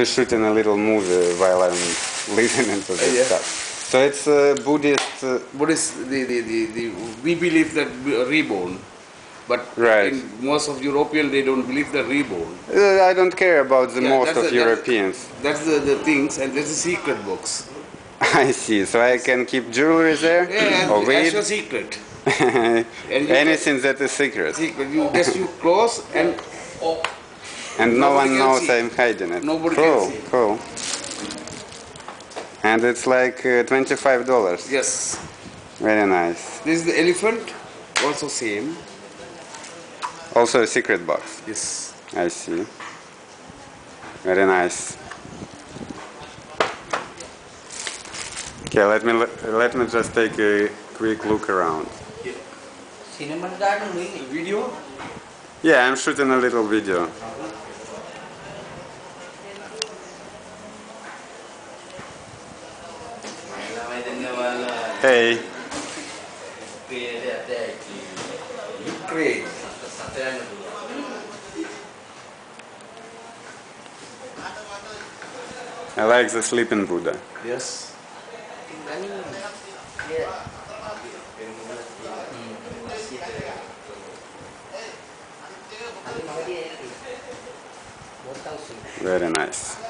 be shooting a little movie while I'm listening to this Yeah. stuff. So it's Buddhist. Buddhist, we believe that we are reborn, but Right. in most of European they don't believe the reborn. I don't care about the Yeah, most of Europeans. That's the things, and that's the secret box. I see. So I can keep jewelry there, Yeah, or that's your weed, secret. And you anything that is secret, secret. You close and and no nobody one can knows see. I'm hiding it. Nobody cool, can see. cool. And it's like $25. Yes. Very nice. This is the elephant, also same. Also a secret box. Yes. I see. Very nice. Okay, let me just take a quick look around. Cinnamon garden doing video? Yeah, I'm shooting a little video. Hey. Great. I like the sleeping Buddha. Yes. Very nice.